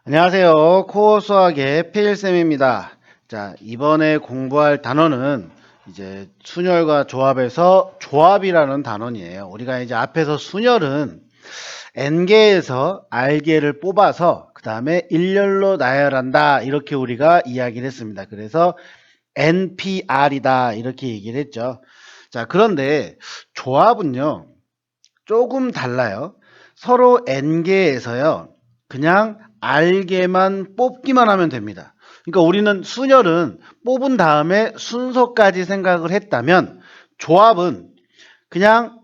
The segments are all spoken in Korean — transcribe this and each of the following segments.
안녕하세요. 코어 수학의 페일쌤입니다. 자, 이번에 공부할 단어는 이제 순열과 조합에서 조합이라는 단원이에요. 우리가 이제 앞에서 순열은 n개에서 r개를 뽑아서 그 다음에 일렬로 나열한다. 이렇게 우리가 이야기를 했습니다. 그래서 npr이다. 이렇게 얘기를 했죠. 자, 그런데 조합은요, 조금 달라요. 서로 n개에서요, 그냥 알게만 뽑기만 하면 됩니다. 그러니까 우리는 순열은 뽑은 다음에 순서까지 생각을 했다면, 조합은 그냥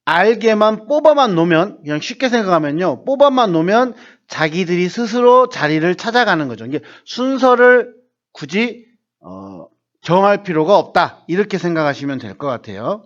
알게만 뽑아만 놓으면, 그냥 쉽게 생각하면요, 뽑아만 놓으면 자기들이 스스로 자리를 찾아가는 거죠. 이게 순서를 굳이 정할 필요가 없다, 이렇게 생각하시면 될 것 같아요.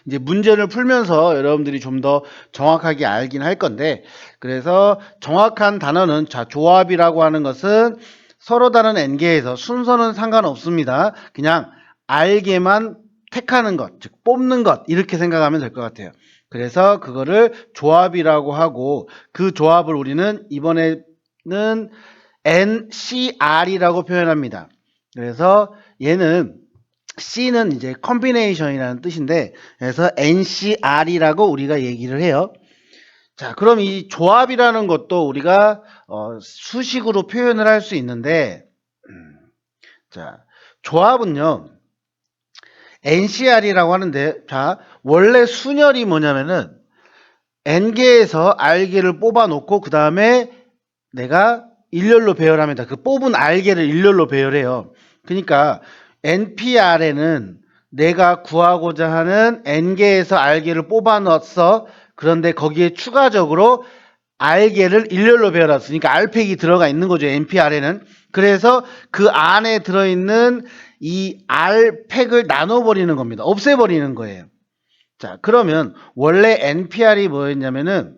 이제 문제를 풀면서 여러분들이 좀 더 정확하게 알긴 할 건데, 그래서 정확한 단어는, 자, 조합이라고 하는 것은 서로 다른 n개에서 순서는 상관없습니다. 그냥 알게만 택하는 것, 즉 뽑는 것, 이렇게 생각하면 될 것 같아요. 그래서 그거를 조합이라고 하고, 그 조합을 우리는 이번에는 NCR이라고 표현합니다. 그래서 얘는 C는 이제 컨비네이션이라는 뜻인데, 그래서 NCR이라고 우리가 얘기를 해요. 자, 그럼 이 조합이라는 것도 우리가 수식으로 표현을 할 수 있는데, 자, 조합은요, NCR이라고 하는데, 자, 원래 순열이 뭐냐면은 n개에서 r개를 뽑아 놓고 그 다음에 내가 일렬로 배열합니다. 그 뽑은 r개를 일렬로 배열해요. 그러니까 npr에는 내가 구하고자 하는 n개에서 r개를 뽑아 넣었어. 그런데 거기에 추가적으로 r개를 일렬로 배열했으니까 r팩이 들어가 있는 거죠. npr에는. 그래서 그 안에 들어있는 이 r팩을 나눠버리는 겁니다. 없애버리는 거예요. 자, 그러면 원래 npr이 뭐였냐면은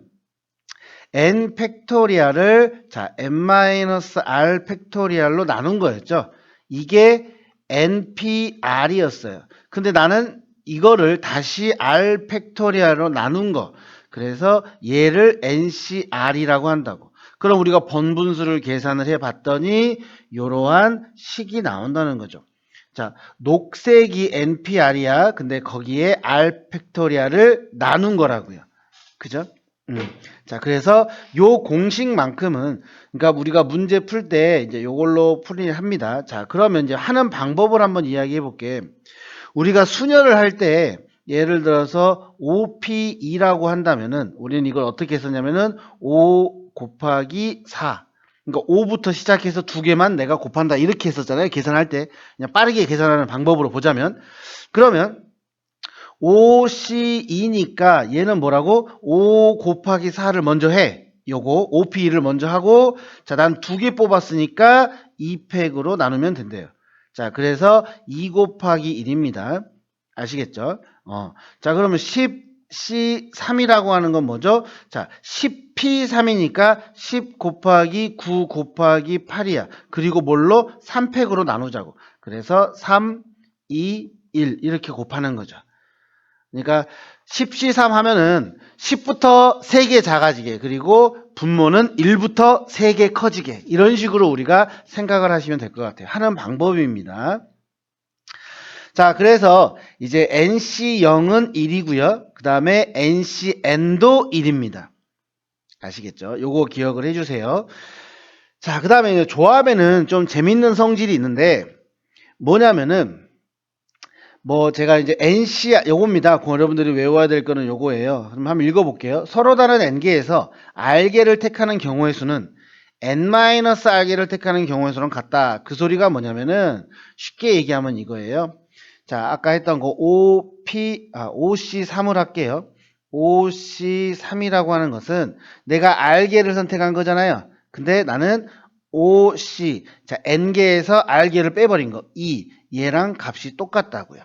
n 팩토리얼을, 자, n-r 팩토리얼로 나눈 거였죠. 이게 npr이었어요. 근데 나는 이거를 다시 r 팩토리얼로 나눈 거. 그래서 얘를 ncr이라고 한다고. 그럼 우리가 번분수를 계산을 해 봤더니 이러한 식이 나온다는 거죠. 자, 녹색이 npr이야. 근데 거기에 r 팩토리얼을 나눈 거라고요. 그죠? 자, 그래서 요 공식만큼은, 그러니까 우리가 문제 풀 때 이제 요걸로 풀이를 합니다. 자, 그러면 이제 하는 방법을 한번 이야기해 볼게. 우리가 순열을 할 때 예를 들어서 OP2라고 한다면은 우리는 이걸 어떻게 했었냐면은 5 곱하기 4. 그러니까 5부터 시작해서 두 개만 내가 곱한다. 이렇게 했었잖아요. 계산할 때. 그냥 빠르게 계산하는 방법으로 보자면. 그러면 OC2니까 얘는 뭐라고? 5 곱하기 4를 먼저 해. 요거 OP를 먼저 하고, 자, 난 두 개 뽑았으니까 2팩으로 나누면 된대요. 자, 그래서 2 곱하기 1입니다. 아시겠죠? 자, 그러면 10C3이라고 하는 건 뭐죠? 자, 10P3이니까 10 곱하기 9 곱하기 8이야. 그리고 뭘로? 3팩으로 나누자고. 그래서 3, 2, 1 이렇게 곱하는 거죠. 그러니까 10C3 하면은 10부터 3개 작아지게, 그리고 분모는 1부터 3개 커지게, 이런 식으로 우리가 생각을 하시면 될 것 같아요. 하는 방법입니다. 자, 그래서 이제 NC0은 1이고요. 그 다음에 NCN도 1입니다. 아시겠죠? 요거 기억을 해주세요. 자, 그 다음에 조합에는 좀 재밌는 성질이 있는데, 뭐냐면은 뭐 제가 이제 NC 요겁니다. 여러분들이 외워야 될 거는 요거예요. 그럼 한번 읽어볼게요. 서로 다른 n개에서 r개를 택하는 경우의 수는 n-r개를 택하는 경우의 수랑 같다. 그 소리가 뭐냐면은 쉽게 얘기하면 이거예요. 자, 아까 했던 거 OC3을 할게요. OC3이라고 하는 것은 내가 r개를 선택한 거잖아요. 근데 나는 OC, 자, n개에서 r개를 빼버린 거, 얘랑 값이 똑같다고요.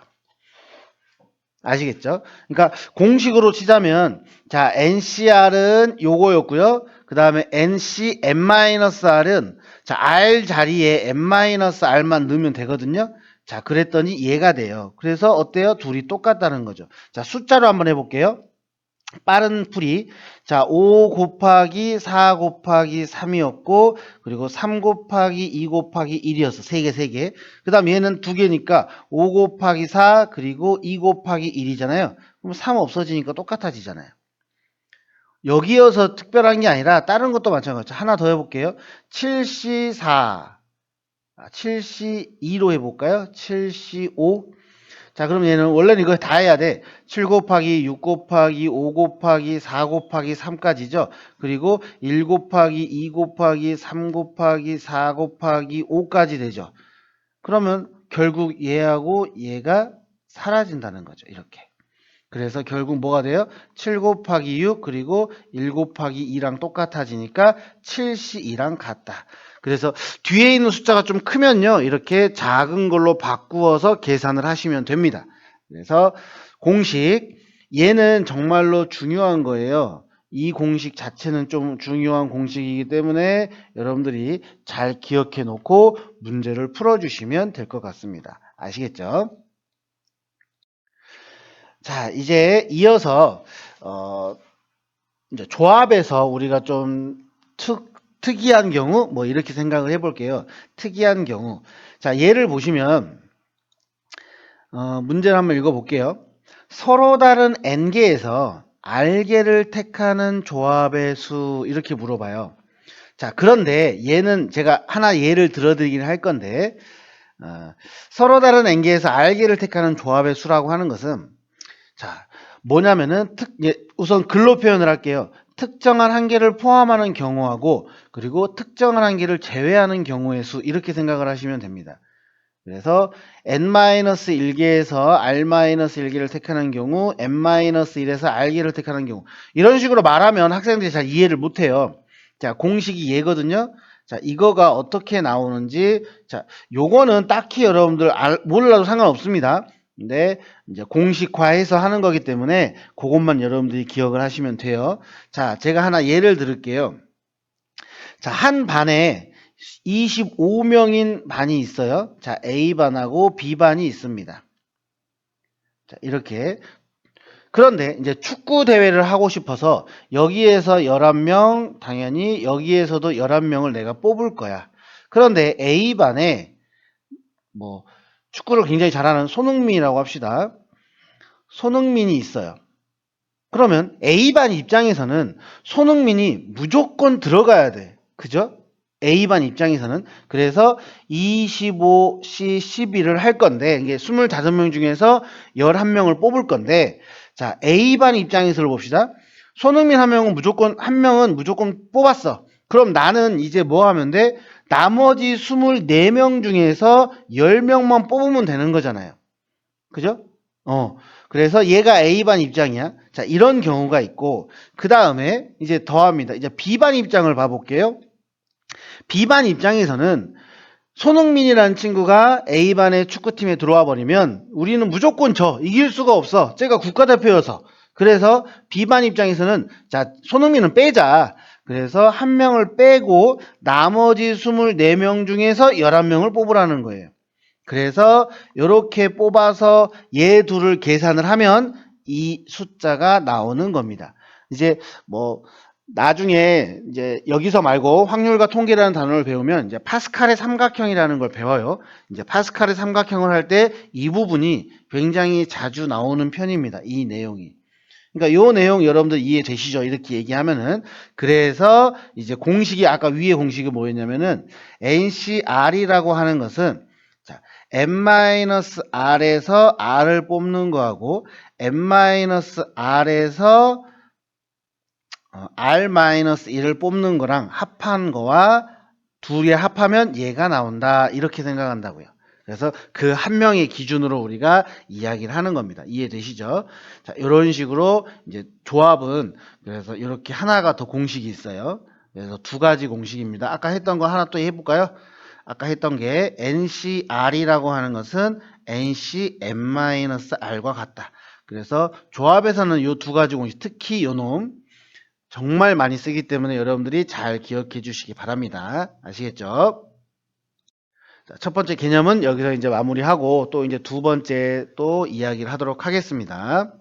아시겠죠? 그러니까 공식으로 치자면, 자, NCR은 요거였고요. 그 다음에 NC-N-R은, 자, R 자리에 N-R만 넣으면 되거든요. 자, 그랬더니 얘가 돼요. 그래서 어때요? 둘이 똑같다는 거죠. 자, 숫자로 한번 해볼게요. 빠른 풀이. 자, 5 곱하기 4 곱하기 3이었고, 그리고 3 곱하기 2 곱하기 1이었어. 3개, 3개. 그 다음 얘는 2개니까 5 곱하기 4, 그리고 2 곱하기 1이잖아요. 그럼 3 없어지니까 똑같아지잖아요. 여기여서 특별한 게 아니라 다른 것도 마찬가지죠. 하나 더 해볼게요. 7C4, 7C2로 해볼까요? 7C5. 자, 그럼 얘는 원래는 이거 다 해야 돼. 7 곱하기 6 곱하기 5 곱하기 4 곱하기 3까지죠. 그리고 1 곱하기 2 곱하기 3 곱하기 4 곱하기 5까지 되죠. 그러면 결국 얘하고 얘가 사라진다는 거죠. 이렇게. 그래서 결국 뭐가 돼요? 7 곱하기 6 그리고 1 곱하기 2랑 똑같아지니까 7C2랑 같다. 그래서 뒤에 있는 숫자가 좀 크면요. 이렇게 작은 걸로 바꾸어서 계산을 하시면 됩니다. 그래서 공식, 얘는 정말로 중요한 거예요. 이 공식 자체는 좀 중요한 공식이기 때문에 여러분들이 잘 기억해 놓고 문제를 풀어주시면 될 것 같습니다. 아시겠죠? 자, 이제 이어서 이제 조합에서 우리가 좀 특이한 경우 뭐 이렇게 생각을 해볼게요. 특이한 경우. 자, 예를 보시면 문제를 한번 읽어볼게요. 서로 다른 n개에서 r개를 택하는 조합의 수 이렇게 물어봐요. 자, 그런데 얘는 제가 하나 예를 들어드리긴 할 건데 서로 다른 n개에서 r개를 택하는 조합의 수라고 하는 것은 자, 뭐냐면은 우선 글로 표현을 할게요. 특정한 한계를 포함하는 경우하고 그리고 특정한 한계를 제외하는 경우의 수 이렇게 생각을 하시면 됩니다. 그래서 n-1개에서 r-1개를 택하는 경우 n-1에서 r개를 택하는 경우 이런 식으로 말하면 학생들이 잘 이해를 못해요. 자, 공식이 얘거든요. 자, 이거가 어떻게 나오는지 자, 요거는 딱히 여러분들 몰라도 상관없습니다. 근데 이제 공식화해서 하는 거기 때문에 그것만 여러분들이 기억을 하시면 돼요. 자, 제가 하나 예를 들을게요. 자, 한 반에 25명인 반이 있어요. 자, A반하고 B반이 있습니다. 자, 이렇게. 그런데 이제 축구 대회를 하고 싶어서 여기에서 11명, 당연히 여기에서도 11명을 내가 뽑을 거야. 그런데 A반에 뭐 축구를 굉장히 잘하는 손흥민이라고 합시다. 손흥민이 있어요. 그러면 A반 입장에서는 손흥민이 무조건 들어가야 돼. 그죠? A반 입장에서는. 그래서 25C 11을 할 건데, 이게 25명 중에서 11명을 뽑을 건데, 자, A반 입장에서 봅시다. 손흥민 한 명은 무조건 뽑았어. 그럼 나는 이제 뭐 하면 돼? 나머지 24명 중에서 10명만 뽑으면 되는 거잖아요. 그죠? 그래서 얘가 A반 입장이야. 자, 이런 경우가 있고, 그 다음에 이제 더합니다. 이제 B반 입장을 봐볼게요. B반 입장에서는 손흥민이라는 친구가 A반의 축구팀에 들어와 버리면 우리는 무조건 이길 수가 없어. 쟤가 국가대표여서. 그래서 B반 입장에서는 자, 손흥민은 빼자. 그래서 한 명을 빼고 나머지 24명 중에서 11명을 뽑으라는 거예요. 그래서 이렇게 뽑아서 얘 둘을 계산을 하면 이 숫자가 나오는 겁니다. 이제 뭐 나중에 이제 여기서 말고 확률과 통계라는 단어를 배우면 이제 파스칼의 삼각형이라는 걸 배워요. 이제 파스칼의 삼각형을 할 때 이 부분이 굉장히 자주 나오는 편입니다. 이 내용이. 그러니까 요 내용 여러분들 이해되시죠? 이렇게 얘기하면은 그래서 이제 공식이 아까 위에 공식이 뭐였냐면은 NCR이라고 하는 것은 자, n-r에서 r을 뽑는 거하고 n-r에서 r-1을 뽑는 거랑 합한 거와 둘이 합하면 얘가 나온다. 이렇게 생각한다고요. 그래서 그 한 명의 기준으로 우리가 이야기를 하는 겁니다. 이해되시죠? 자, 이런 식으로 이제 조합은 그래서 이렇게 하나가 더 공식이 있어요. 그래서 두 가지 공식입니다. 아까 했던 거 하나 또 해볼까요? 아까 했던 게 NCR이라고 하는 것은 NCn-R과 같다. 그래서 조합에서는 이 두 가지 공식, 특히 요 놈 정말 많이 쓰기 때문에 여러분들이 잘 기억해 주시기 바랍니다. 아시겠죠? 자, 첫 번째 개념은 여기서 이제 마무리하고 또 이제 두 번째 또 이야기를 하도록 하겠습니다.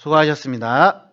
수고하셨습니다.